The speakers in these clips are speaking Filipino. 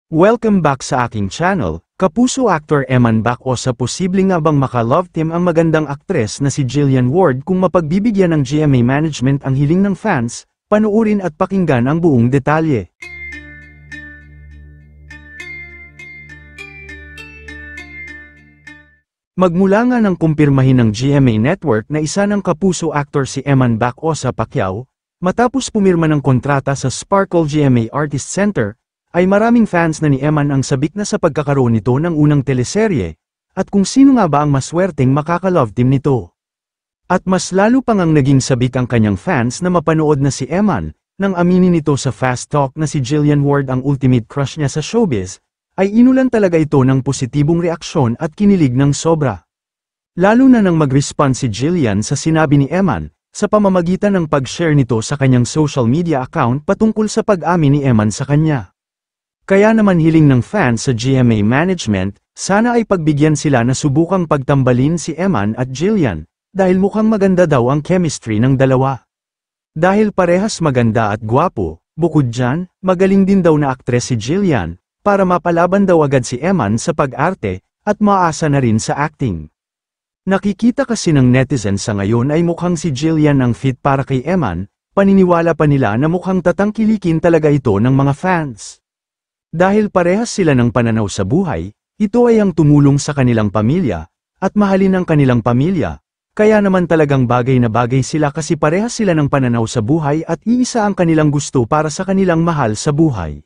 Welcome back sa aking channel. Kapuso actor Eman Bac o sa posibleng nga bang maka-love team ang magandang aktres na si Jillian Ward kung mapagbibigyan ng GMA Management ang hiling ng fans, panuurin at pakinggan ang buong detalye. Magmula nga ng kumpirmahin ng GMA Network na isa ng kapuso actor si Eman Bac o sa Pacquiao, matapos pumirma ng kontrata sa Sparkle GMA Artist Center, ay maraming fans na ni Eman ang sabik na sa pagkakaroon nito ng unang teleserye, at kung sino nga ba ang maswerteng makaka-love team nito. At mas lalo pang ang naging sabik ang kanyang fans na mapanood na si Eman, nang aminin nito sa Fast Talk na si Jillian Ward ang ultimate crush niya sa showbiz, ay inulan talaga ito ng positibong reaksyon at kinilig ng sobra. Lalo na nang mag-respond si Jillian sa sinabi ni Eman, sa pamamagitan ng pag-share nito sa kanyang social media account patungkol sa pag-amin ni Eman sa kanya. Kaya naman hiling ng fans sa GMA Management, sana ay pagbigyan sila na subukang pagtambalin si Eman at Jillian, dahil mukhang maganda daw ang chemistry ng dalawa. Dahil parehas maganda at gwapo, bukod dyan, magaling din daw na aktres si Jillian, para mapalaban daw agad si Eman sa pag-arte, at maasa na rin sa acting. Nakikita kasi ng netizens sa ngayon ay mukhang si Jillian ang fit para kay Eman, paniniwala pa nila na mukhang tatangkilikin talaga ito ng mga fans. Dahil parehas sila ng pananaw sa buhay, ito ay ang tumulong sa kanilang pamilya, at mahalin ang kanilang pamilya, kaya naman talagang bagay na bagay sila kasi parehas sila ng pananaw sa buhay at iisa ang kanilang gusto para sa kanilang mahal sa buhay.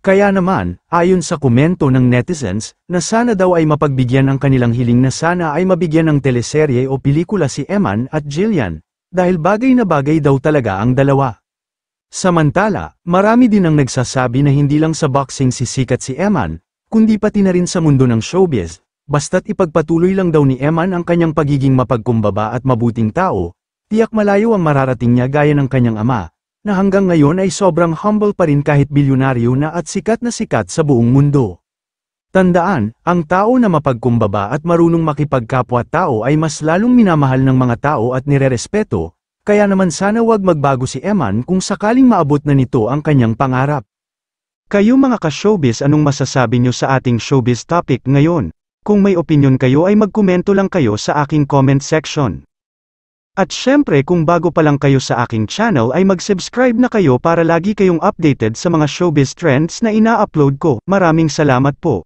Kaya naman, ayon sa komento ng netizens, na sana daw ay mapagbigyan ang kanilang hiling na sana ay mabigyan ng teleserye o pelikula si Eman at Jillian, dahil bagay na bagay daw talaga ang dalawa. Samantala, marami din ang nagsasabi na hindi lang sa boxing sisikat si Eman, kundi pati na rin sa mundo ng showbiz, basta't ipagpatuloy lang daw ni Eman ang kanyang pagiging mapagkumbaba at mabuting tao, tiyak malayo ang mararating niya gaya ng kanyang ama, na hanggang ngayon ay sobrang humble pa rin kahit bilyonaryo na at sikat sa buong mundo. Tandaan, ang tao na mapagkumbaba at marunong makipagkapwa-tao ay mas lalong minamahal ng mga tao at nirerespeto, kaya naman sana wag magbago si Eman kung sakaling maabot na nito ang kanyang pangarap. Kayo mga ka-showbiz, anong masasabi nyo sa ating showbiz topic ngayon? Kung may opinion kayo ay magkomento lang kayo sa aking comment section. At syempre kung bago pa lang kayo sa aking channel ay mag-subscribe na kayo para lagi kayong updated sa mga showbiz trends na ina-upload ko. Maraming salamat po.